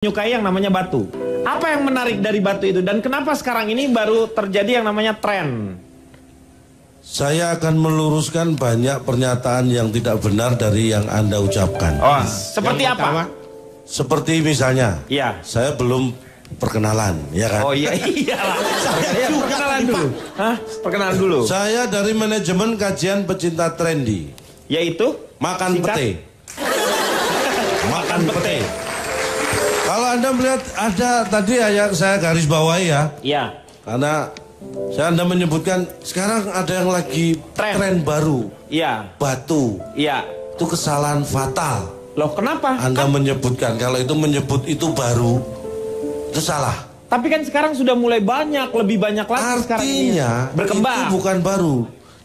menyukai yang namanya batu. Apa yang menarik dari batu itu dan kenapa sekarang ini baru terjadi yang namanya tren? Saya akan meluruskan banyak pernyataan yang tidak benar dari yang Anda ucapkan. Oh, seperti apa? Seperti misalnya, iya, saya belum perkenalan, ya kan? Oh iya, iyalah. Saya perkenalan dulu. Hah? Perkenalan dulu. Saya dari manajemen kajian pecinta trendy. Yaitu? Makan Singkat? pete. Makan pete. Kalau Anda melihat ada tadi yang saya garis bawahi ya. Iya. Karena Anda menyebutkan sekarang ada yang lagi tren baru. Iya. Batu. Iya. Itu kesalahan fatal. Loh kenapa? Anda menyebutkan kalau itu menyebut itu baru, itu salah. Tapi kan sekarang sudah mulai banyak, lebih banyak lagi sekarang ini. Artinya berkembang. itu bukan baru.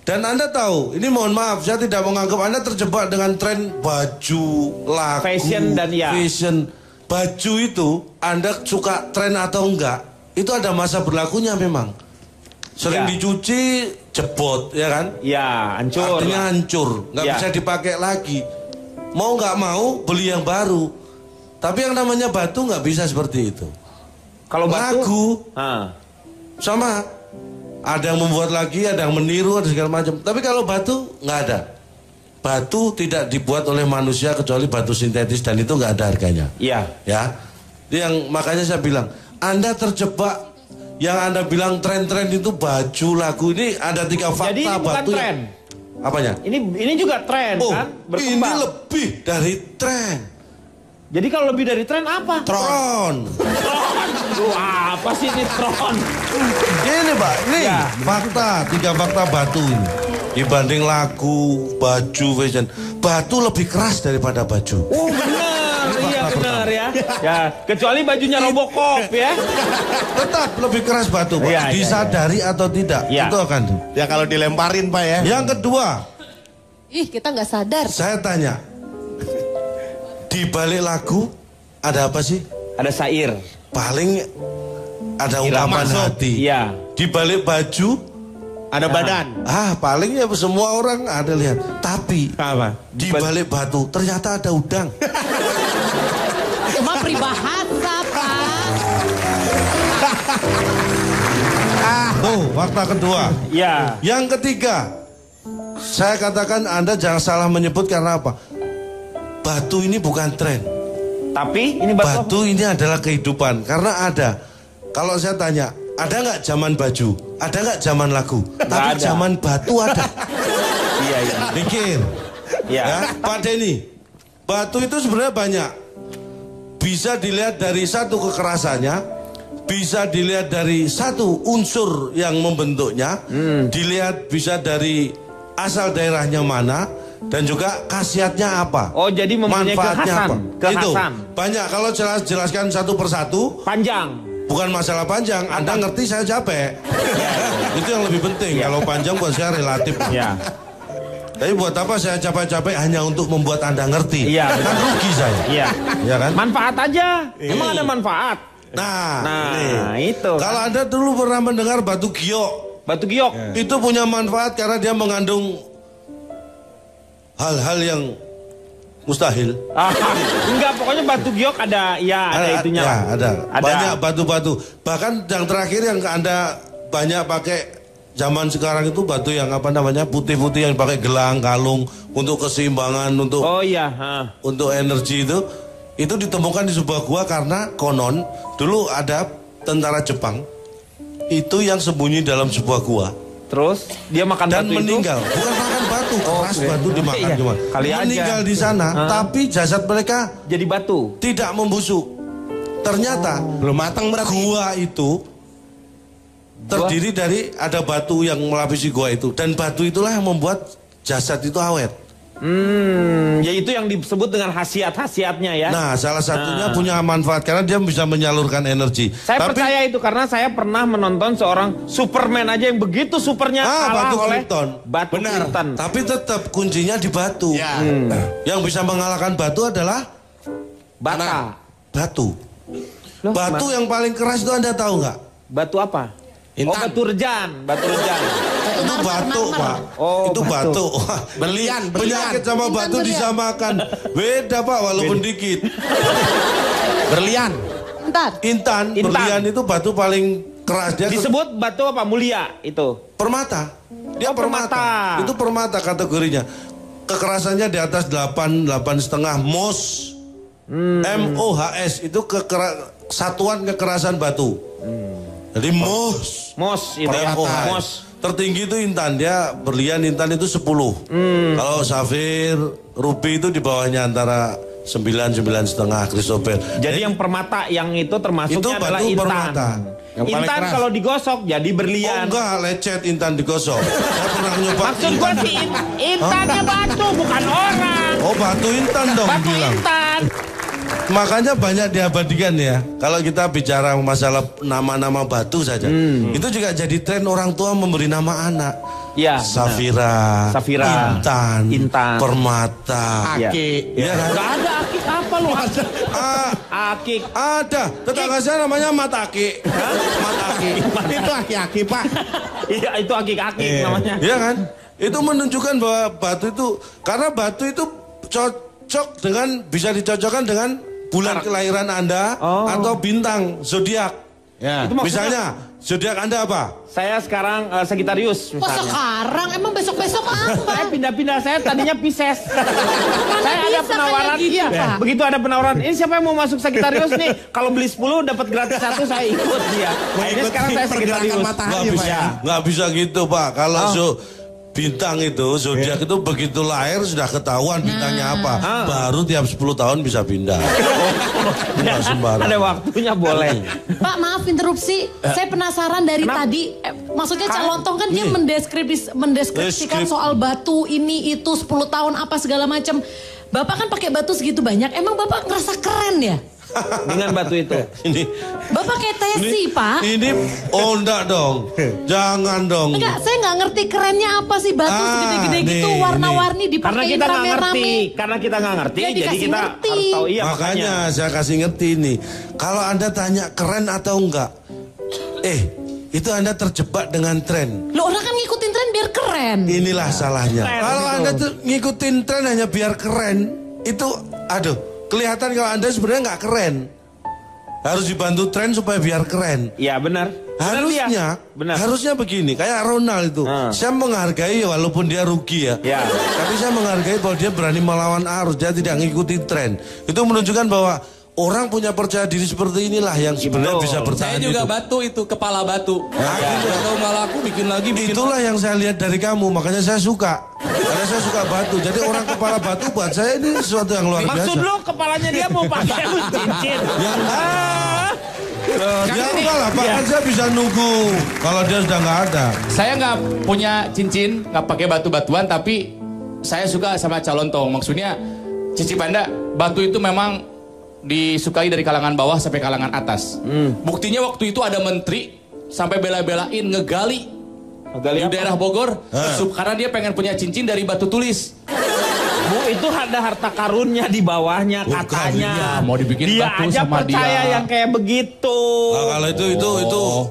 Dan Anda tahu, ini mohon maaf, saya tidak menganggap Anda terjebak dengan tren baju, lagu, fashion dan ya. Fashion. Baju itu, Anda suka tren atau enggak, itu ada masa berlakunya memang. Sering ya. dicuci, jebot, ya kan? Ya, hancur. Artinya hancur, nggak ya. bisa dipakai lagi. Mau nggak mau, beli yang baru. Tapi yang namanya batu nggak bisa seperti itu. Kalau lagu, sama. Ada yang membuat lagi, ada yang meniru, ada segala macam. Tapi kalau batu nggak ada. Batu tidak dibuat oleh manusia kecuali batu sintetis dan itu nggak ada harganya. Iya. Ya. Itu yang makanya saya bilang, Anda terjebak. Yang Anda bilang tren-tren itu baju, lagu, ini ada 3 fakta. Jadi ini bukan batu tren. Apanya? Ini juga tren kan? Berkembang. Ini lebih dari tren. Jadi kalau lebih dari tren apa? Tron. Tron. Apa sih ini tron? Ini Pak, ini ya. fakta, 3 fakta batu ini. Dibanding lagu, baju, fashion, batu lebih keras daripada baju. Oh benar, iya benar ya. Ya, kecuali bajunya Robocop ya. Tetap lebih keras batu Pak, ya, disadari atau tidak, ya. itu akan. Ya kalau dilemparin Pak ya. Yang kedua, kita nggak sadar. saya tanya, di balik lagu ada apa sih? Ada syair. Paling ada ungkapan hati. Iya. Di balik baju ada badan. Paling ya semua orang ada lihat. Tapi apa? Di balik batu ternyata ada udang. Cuma peribahasa Pak. Tuh fakta kedua. Iya. Yang ketiga, saya katakan Anda jangan salah menyebut karena apa? Batu ini bukan tren. Tapi ini batu ini adalah kehidupan. Karena ada. Kalau saya tanya, ada nggak zaman baju? Ada nggak zaman lagu? Tapi ada. zaman batu ada. Iya. Pikir. Iya. Ya, Pak Denny, batu itu sebenarnya banyak. Bisa dilihat dari satu kekerasannya, bisa dilihat dari satu unsur yang membentuknya, dilihat bisa dari asal daerahnya mana, dan juga khasiatnya apa. Oh, jadi mempunyai manfaatnya kekhasan. apa. Itu banyak. Kalau jelaskan satu persatu, panjang. Bukan masalah panjang, Anda ngerti saya capek. Itu yang lebih penting. Kalau panjang buat saya relatif. Ya. Tapi buat apa saya capek-capek hanya untuk membuat Anda ngerti? Iya. Kan rugi saya. Iya. Ya kan? Manfaat aja. Emang ada manfaat. Nah, itu. Kalau Anda dulu pernah mendengar batu giok. Batu giok. Itu punya manfaat karena dia mengandung hal-hal yang mustahil. Enggak, pokoknya batu giok ada itunya. Ya, ada. Banyak batu-batu. Bahkan yang terakhir yang Anda banyak pakai zaman sekarang itu batu yang apa namanya putih-putih yang pakai gelang, kalung untuk keseimbangan, untuk untuk energi itu ditemukan di sebuah gua karena konon dulu ada tentara Jepang itu yang sembunyi dalam sebuah gua. Terus dia makan dan batu meninggal. itu? Bukan makan batu, keras batu dimakan cuma. Kali meninggal aja. di sana, tapi jasad mereka jadi batu. Tidak membusuk. Ternyata belum matang berarti. Gua itu terdiri dari ada batu yang melapisi gua itu dan batu itulah yang membuat jasad itu awet. Ya itu yang disebut dengan khasiat-khasiatnya ya. Nah, salah satunya punya manfaat karena dia bisa menyalurkan energi. Saya percaya itu karena saya pernah menonton seorang Superman aja yang begitu supernya kalah batu oleh Krypton. batu Krypton. Tapi tetap kuncinya di batu. Ya. Yang bisa mengalahkan batu adalah bata. Batu. Loh, batu yang paling keras itu Anda tahu nggak? Batu apa? Intan. Oh, batu rejan. Itu batuk, Pak. Oh, itu batuk. Berlian. Penyakit sama batu disamakan. Beda, Pak, walaupun dikit. Berlian. Intan. Berlian itu batu paling keras. Dia disebut batu apa? Mulia itu. Permata. Dia permata. Itu permata kategorinya. Kekerasannya di atas 8,5 mos. MOHS itu satuan kekerasan batu. Jadi mos itu mos. Tertinggi itu intan, dia berlian intan itu 10. Kalau safir, ruby itu di bawahnya antara 9,5 Christopher. Jadi yang permata yang itu termasuknya adalah intan. Permata. Intan kalau digosok jadi berlian. Oh enggak, lecet intan digosok. Saya pernah nyoba. Maksud gua sih intannya batu bukan orang. Oh batu intan dong batu bilang. Intan. Makanya banyak diabadikan ya. Kalau kita bicara masalah nama-nama batu saja, itu juga jadi tren orang tua memberi nama anak. Ya. Safira, Intan, Permata, Akik. Ya kan? Gak ada akik apa lu? Akik. Ada. Tetangga saya namanya Mataki. Mataki. Itu aki-aki Pak. Iya itu akik-akik namanya. Iya kan? Itu menunjukkan bahwa batu itu, karena batu itu cocok dengan, bisa dicocokkan dengan bulan kelahiran Anda atau bintang zodiak. Ya. Itu misalnya zodiak Anda apa? Saya sekarang Sagittarius misalnya. Kok sekarang? Emang besok-besok apa? Saya pindah-pindah, saya tadinya Pisces. Saya ada bisa penawaran, kayak gitu, iya. Pak? Begitu ada penawaran, ini siapa yang mau masuk Sagittarius nih? Kalau beli 10 dapat gratis 1, saya ikut dia. Ini sekarang saya Sagittarius. Nggak bisa gitu Pak. Kalau bintang itu, zodiak itu begitu lahir sudah ketahuan bintangnya apa. Baru tiap 10 tahun bisa pindah. Nggak sembarang. Ada waktunya boleh. Pak maaf interupsi, saya penasaran dari tadi. Maksudnya Calontong kan dia mendeskripsikan soal batu ini itu 10 tahun apa segala macam. Bapak kan pakai batu segitu banyak, emang Bapak ngerasa keren ya? Dengan batu itu. Ini Bapak kayak Tesi, Pak. Ini enggak dong. Jangan dong. Enggak, saya nggak ngerti kerennya apa sih batu segede-gede gitu warna-warni dipakein rame-rame. Karena kita nggak ngerti, Ya, jadi kita ngerti. harus tahu. Iya, makanya saya kasih ngerti ini. Kalau Anda tanya keren atau enggak, itu Anda terjebak dengan tren. Lo orang kan ngikutin tren biar keren. Inilah salahnya. Keren Kalau gitu. Anda tuh ngikutin tren hanya biar keren, itu kelihatan kalau Anda sebenarnya nggak keren. Harus dibantu tren supaya biar keren. Iya benar. Harusnya begini, kayak Ronald itu. Saya menghargai walaupun dia rugi ya. Tapi saya menghargai bahwa dia berani melawan arus, dia tidak ngikutin tren. Itu menunjukkan bahwa orang punya percaya diri seperti inilah yang sebenarnya bisa bertahan. Saya juga batu itu, kepala batu. Kalau malah aku bikin lagi. Itulah yang saya lihat dari kamu, makanya saya suka. Karena saya suka batu. Jadi orang kepala batu buat saya ini sesuatu yang luar biasa. Maksud lu kepalanya dia mau pakai cincin? Ya enggak lah, Pak. Kan saya bisa nunggu kalau dia sudah nggak ada. Saya nggak punya cincin, nggak pakai batu-batuan, tapi saya suka sama Calontong. Maksudnya, Cici Panda, batu itu memang disukai dari kalangan bawah sampai kalangan atas. Buktinya waktu itu ada menteri sampai bela-belain ngegali di daerah Bogor, karena dia pengen punya cincin dari batu tulis. Bu, itu ada harta karunnya di bawahnya katanya. Mau dibikin dia batu aja sama percaya dia. yang kayak begitu. Nah, kalau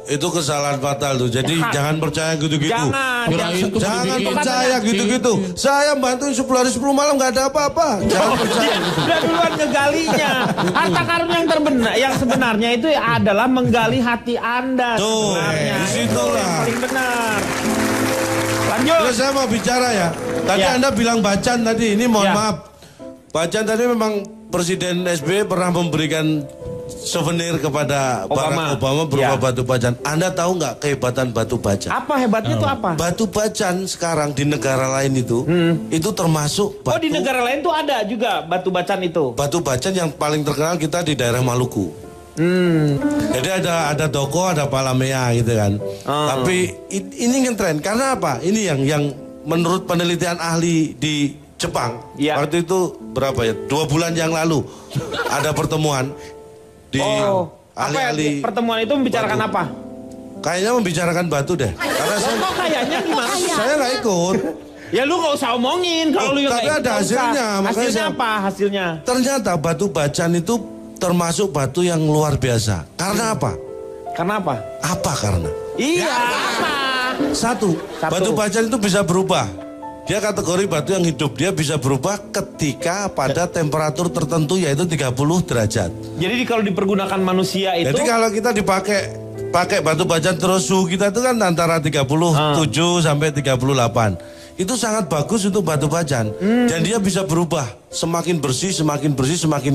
itu kesalahan fatal tuh. Jadi jangan percaya gitu-gitu. Jangan percaya gitu-gitu. Saya bantuin 10 hari 10 malam nggak ada apa-apa. Jangan percaya. Dia duluan ngegalinya. Harta karun yang sebenarnya itu adalah menggali hati Anda. Tuh, disitulah. Paling benar. Lanjut. Terus saya mau bicara ya. Tadi Anda bilang Bacan tadi, ini mohon maaf. Bacan tadi memang Presiden SBY pernah memberikan souvenir kepada Barack Obama berupa batu Bacan. Anda tahu nggak kehebatan batu Bacan? Apa hebatnya itu apa? Batu Bacan sekarang di negara lain itu termasuk batu. Oh di negara lain tuh ada juga batu Bacan itu. Batu Bacan yang paling terkenal kita di daerah Maluku. Jadi ada Doko, ada Palamea gitu kan. Tapi ini ngetren karena apa? Ini yang menurut penelitian ahli di Jepang, waktu itu berapa ya? 2 bulan yang lalu ada pertemuan di ahli-ahli. Pertemuan itu membicarakan apa? Kayaknya membicarakan batu deh. Karena kayaknya gimana? Saya nggak ikut. Ya lu nggak usah omongin kalau lu tapi ada hasilnya. Hasilnya apa? Hasilnya? Ternyata batu Bacan itu termasuk batu yang luar biasa. Karena apa? Karena apa? Apa karena? Iya. Apa? Satu, batu Bacan itu bisa berubah. Dia kategori batu yang hidup. Dia bisa berubah ketika pada temperatur tertentu yaitu 30 derajat. Jadi kalau dipergunakan manusia itu. Jadi kalau kita pakai batu bacan terus suhu kita itu kan antara 37 sampai 38. Itu sangat bagus untuk batu bacan. Dan dia bisa berubah. Semakin bersih, semakin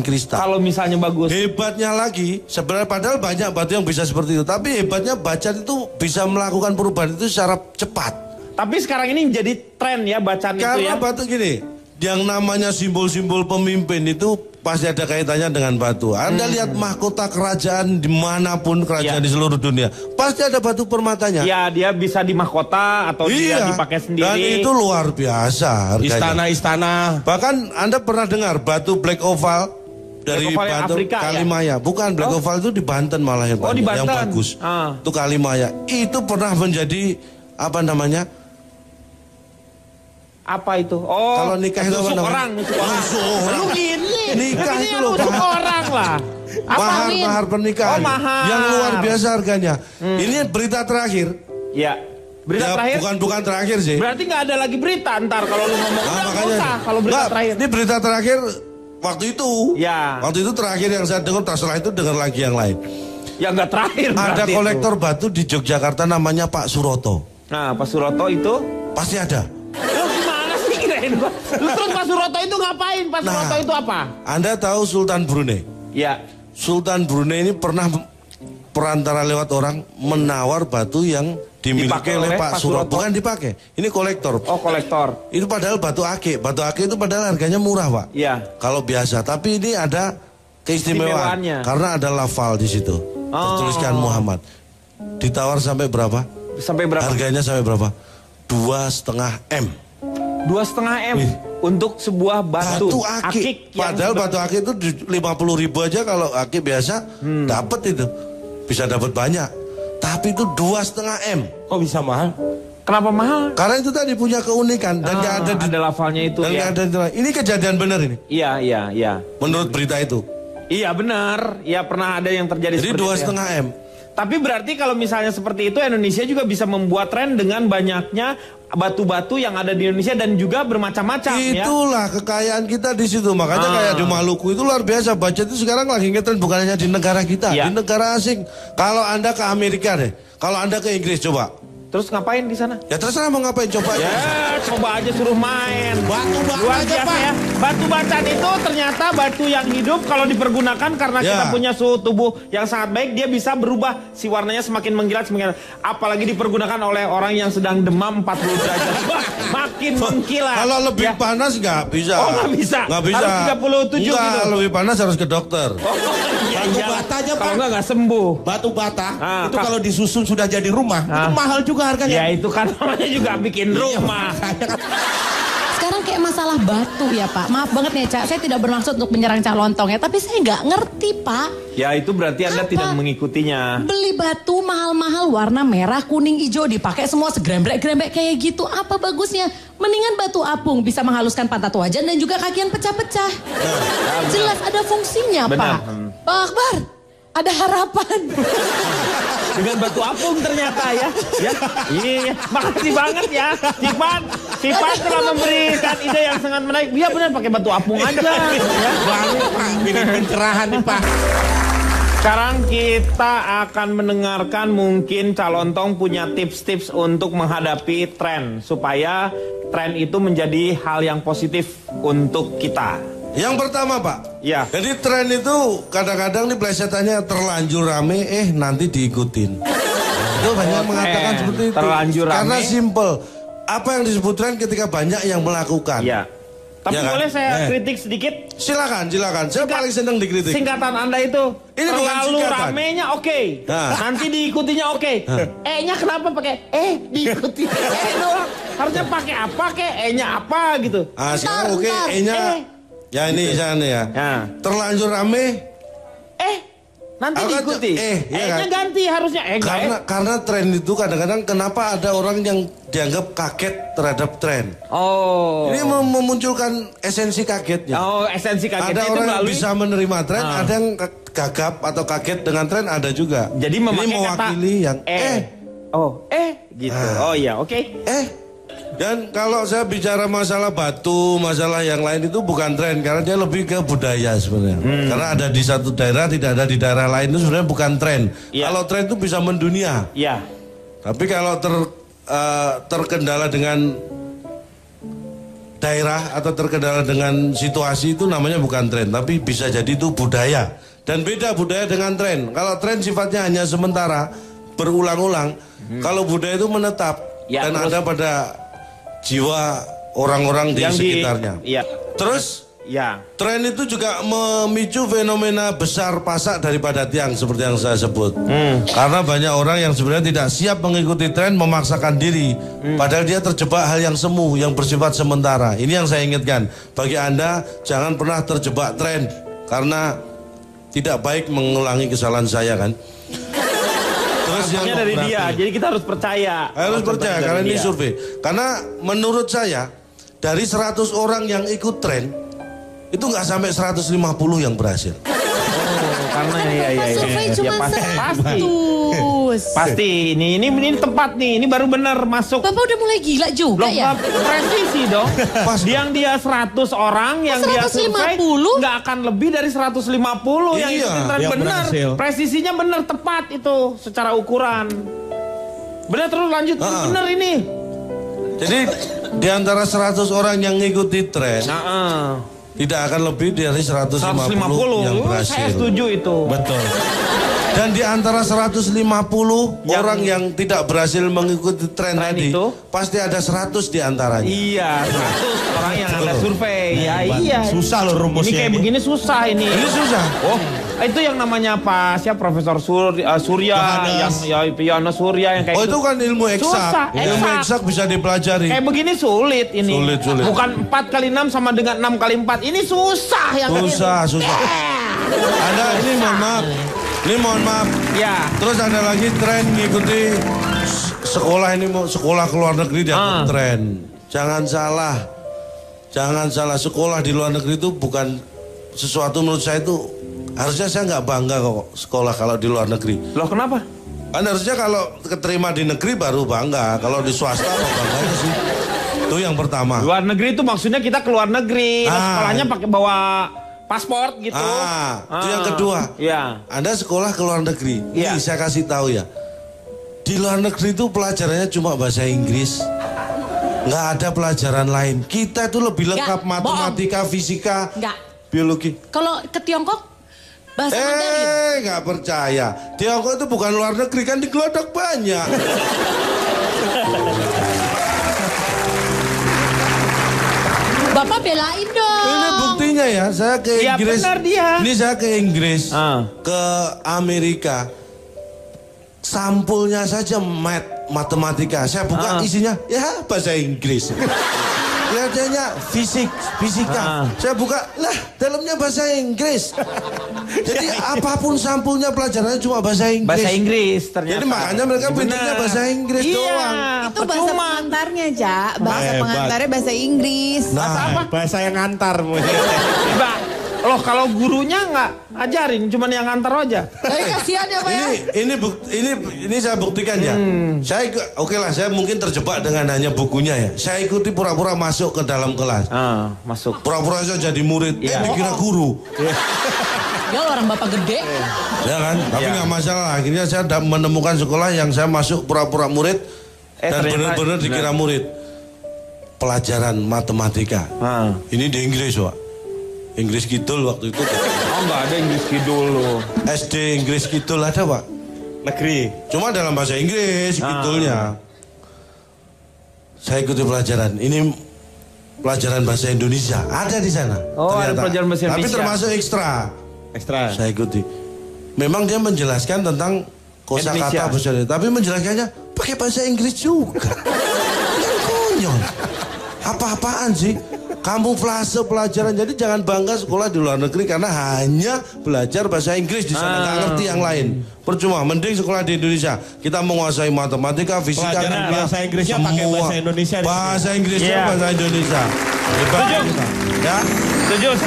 kristal. Kalau misalnya bagus. Hebatnya lagi, sebenarnya padahal banyak batu yang bisa seperti itu. Tapi hebatnya bacan itu bisa melakukan perubahan itu secara cepat. Tapi sekarang ini jadi tren ya bacan itu ya. Karena batu gini, yang namanya simbol-simbol pemimpin itu pasti ada kaitannya dengan batu. Anda lihat mahkota kerajaan dimanapun kerajaan di seluruh dunia, pasti ada batu permatanya. Ya, dia bisa di mahkota atau dia dipakai sendiri. Dan itu luar biasa harganya. Istana-istana. Bahkan Anda pernah dengar batu black oval dari batu Afrika, Kalimaya? Ya? Bukan, black oval itu di Banten malah yang di Banten. Yang bagus. Itu Kalimaya. Itu pernah menjadi apa namanya? Apa itu? Oh, kalau nikah itu apa namanya? Nusuk orang. Lu gini. Nikah itu loh. Nusuk orang lah. Mahar pernikahan. Mahar. Yang luar biasa harganya. Ini berita terakhir. Ya. Berita terakhir? Bukan terakhir sih. Berarti nggak ada lagi berita ntar kalau lu ngomong. Makanya. Kalau berita terakhir. Ini berita terakhir waktu itu. Ya. Waktu itu terakhir yang saya dengar. Setelah itu dengar lagi yang lain. Ya nggak terakhir. Ada kolektor batu di Yogyakarta namanya Pak Suroto. Nah, Pak Suroto itu? Pasti ada. Terus Pak Suroto itu ngapain? Pak Suroto itu apa? Anda tahu Sultan Brunei? Ya. Sultan Brunei ini pernah perantara lewat orang menawar batu yang dimiliki oleh Pak Suroto. Bukan dipakai, ini kolektor. Oh, kolektor. Itu padahal batu akik. Batu akik itu padahal harganya murah, Pak. Iya. Kalau biasa, tapi ini ada keistimewaannya. Karena ada lafal di situ. Tertuliskan Muhammad. Ditawar sampai berapa? Sampai berapa? Harganya sampai berapa? 2,5 M. 2,5 M untuk sebuah batu akik. Padahal batu akik itu 50.000 aja kalau akik biasa dapat itu. Bisa dapat banyak. Tapi itu 2,5 M. Kok bisa mahal? Kenapa mahal? Karena itu tadi punya keunikan dan nggak ada lafalnya itu ya. Ini kejadian benar ini. Iya. Menurut berita itu. Iya benar. Iya pernah ada yang terjadi jadi seperti itu. Jadi 2,5 M. Tapi berarti kalau misalnya seperti itu Indonesia juga bisa membuat tren dengan banyaknya batu-batu yang ada di Indonesia dan juga bermacam-macam ya. Itulah kekayaan kita di situ. Makanya kayak di Maluku itu luar biasa. Budget itu sekarang lagi ngetren bukan hanya di negara kita, di negara asing. Kalau Anda ke Amerika deh, kalau Anda ke Inggris coba. Terus ngapain di sana? Ya terserah mau ngapain, coba aja. Ya, coba aja suruh main. Batu luar aja, biasa Pak. ya. Batu bacan itu ternyata batu yang hidup kalau dipergunakan karena kita punya suhu tubuh yang sangat baik, dia bisa berubah si warnanya semakin mengkilat semakin. Apalagi dipergunakan oleh orang yang sedang demam 40 derajat. Wah, makin mengkilat. Kalau lebih panas nggak bisa. Oh, nggak bisa. Nggak bisa. Harus 37 Enggak, gitu. lebih panas harus ke dokter. Batu bata aja, Pak. Kalau nggak sembuh. Batu bata itu kalau disusun sudah jadi rumah, itu mahal juga harganya. Ya itu kan namanya juga bikin rumah. Sekarang kayak masalah batu ya Pak. Maaf banget nih Cak, saya tidak bermaksud untuk menyerang Cak Lontong ya. Tapi saya nggak ngerti Pak. Ya itu berarti Anda tidak mengikutinya. Beli batu mahal-mahal warna merah, kuning, hijau dipakai semua segrembrek-grembrek kayak gitu. Apa bagusnya? Mendingan batu apung bisa menghaluskan pantat wajan dan juga kaki yang pecah-pecah. Jelas ada fungsinya Pak. Pak Akbar, ada harapan. Dengan batu apung ternyata ya. Iya, makasih banget ya. Sipan telah memberikan ide yang sangat menarik. Iya benar pakai batu apung aja. Ya. Baru Pak, ini pencerahan nih Pak. Sekarang kita akan mendengarkan mungkin Calontong punya tips-tips untuk menghadapi tren. Supaya tren itu menjadi hal yang positif untuk kita. Yang pertama Pak, ya. Jadi tren itu kadang-kadang nih plesetannya terlanjur rame, nanti diikutin. Itu banyak mengatakan seperti itu. Terlanjur rame. Karena simple. Apa yang disebut tren ketika banyak yang melakukan. Ya. Tapi ya kan? boleh saya kritik sedikit? Silakan. Saya paling senang dikritik. Singkatan Anda itu ini terlalu ramenya oke. Nanti diikutinya oke. E-nya kenapa pakai diikuti? Doang. Harusnya pakai apa E-nya apa gitu. Sekarang oke, E-nya ya ini sana ya. Terlanjur rame. Nanti diikuti. E-nya kan? Ganti harusnya. Karena tren itu kadang-kadang kenapa ada orang yang dianggap kaget terhadap tren. Ini memunculkan esensi kagetnya. Esensi kagetnya ada itu orang yang melalui... bisa menerima tren, ada yang gagap atau kaget dengan tren, ada juga. Jadi memakai ini mewakili kata yang gitu. Oh iya, oke. Dan kalau saya bicara masalah batu, masalah yang lain itu bukan tren, karena dia lebih ke budaya sebenarnya. Karena ada di satu daerah, tidak ada di daerah lain itu sebenarnya bukan tren. Kalau tren itu bisa mendunia. Tapi kalau terkendala dengan daerah atau terkendala dengan situasi itu namanya bukan tren, tapi bisa jadi itu budaya. Dan beda budaya dengan tren. Kalau tren sifatnya hanya sementara, berulang-ulang. Kalau budaya itu menetap dan ada pada jiwa orang-orang di sekitarnya. Terus tren itu juga memicu fenomena besar pasak daripada tiang seperti yang saya sebut. Karena banyak orang yang sebenarnya tidak siap mengikuti tren, memaksakan diri. Padahal dia terjebak hal yang semu, yang bersifat sementara. Ini yang saya ingatkan. Bagi Anda, jangan pernah terjebak tren. Karena tidak baik mengulangi kesalahan saya kan. Terus yang dari dia, jadi kita harus percaya. Harus percaya, karena ini survei. Karena menurut saya, dari 100 orang yang ikut tren, itu nggak sampai 150 yang berhasil. Karena survei cuma 100. Pasti, ini tepat nih, ini baru benar masuk. Bapak udah mulai gila juga ya? Presisi dong. Yang dia 100 orang, yang dia survei nggak akan lebih dari 150 yang ikutin tren benar. Presisinya benar, tepat itu secara ukuran. Benar, terus lanjut, benar ini. Jadi di antara 100 orang yang ngikuti tren, tidak akan lebih dari 150 yang berhasil. Saya setuju itu. Betul. Dan di antara 150 orang yang tidak berhasil mengikuti tren tadi, pasti ada 100 di antaranya. Iya, 100 orang yang Anda survei. Iya. Susah loh rumusnya. Ini kayak begini susah ini. Ini susah. Oh, itu yang namanya apa? Siapa Profesor Surya, yang Yono Surya yang kayak itu kan ilmu eksak. Ilmu eksak bisa dipelajari. Kayak begini sulit ini. Sulit. Bukan 4 kali 6 sama dengan 6 kali 4. Ini susah yang susah. Ada ini mohon maaf. Ya. Terus ada lagi tren ngikuti sekolah ini, mau sekolah ke luar negeri dianggap tren. Jangan salah, sekolah di luar negeri itu bukan sesuatu, menurut saya itu harusnya saya nggak bangga kok sekolah kalau di luar negeri. Loh kenapa? Kan harusnya kalau keterima di negeri baru bangga, kalau di swasta apa bangganya sih? Itu yang pertama. Luar negeri itu maksudnya kita ke luar negeri, sekolahnya pakai bawa paspor gitu. Itu yang kedua. Iya. Anda sekolah ke luar negeri. Ini saya kasih tahu ya. Di luar negeri itu pelajarannya cuma bahasa Inggris. Nggak ada pelajaran lain. Kita itu lebih lengkap matematika, fisika, biologi. Kalau ke Tiongkok bahasa Mandarin. Nggak percaya. Tiongkok itu bukan luar negeri, kan di Glodok banyak. Bapak belain dong. Ini buktinya ya, saya ke Inggris. Benar dia. Ini saya ke Inggris, ke Amerika. Sampulnya saja matematika. Saya buka isinya, ya bahasa Inggris. Kelihatannya fisika. Saya buka, lah dalamnya bahasa Inggris. Jadi apapun sampulnya pelajarannya cuma bahasa Inggris. Bahasa Inggris ternyata. Jadi makanya mereka pintarnya bahasa Inggris doang. Itu bahasa pengantarnya, Jak. Bahasa pengantarnya bahasa Inggris. Bahasa yang ngantar. Loh kalau gurunya nggak ajarin, cuman yang ngantar aja. Kasihan ya Pak ya. Ini saya buktikan ya. Saya lah, saya mungkin terjebak dengan hanya bukunya ya. Saya ikuti pura-pura masuk ke dalam kelas. Masuk. Pura-pura saya jadi murid. Dikira guru. Ya orang bapak gede. Ya kan, tapi nggak masalah. Akhirnya saya menemukan sekolah yang saya masuk pura-pura murid dan benar-benar dikira murid. Pelajaran matematika. Ini di Inggris, Pak. Inggris Kidul waktu itu. Nggak ada Inggris Kidul loh. SD Inggris Kidul ada, Pak. Negeri. Cuma dalam bahasa Inggris Kidulnya. Saya ikuti pelajaran. Ini pelajaran bahasa Indonesia. Ada di sana. Ada pelajaran bahasa Indonesia. Tapi termasuk ekstra. Saya ikuti. Memang dia menjelaskan tentang kosakata bahasa Indonesia. Tapi menjelaskannya pakai bahasa Inggris juga. Yang konyol. Apa-apaan sih? Kamuflase pelajaran. Jadi jangan bangga sekolah di luar negeri karena hanya belajar bahasa Inggris di sana, nggak ngerti yang lain. Percuma, mending sekolah di Indonesia. Kita menguasai matematika, fisika, pelajaran bahasa Inggrisnya pakai bahasa Indonesia. Bahasa Inggrisnya bahasa Indonesia. Hebat kita. Ya. Setuju.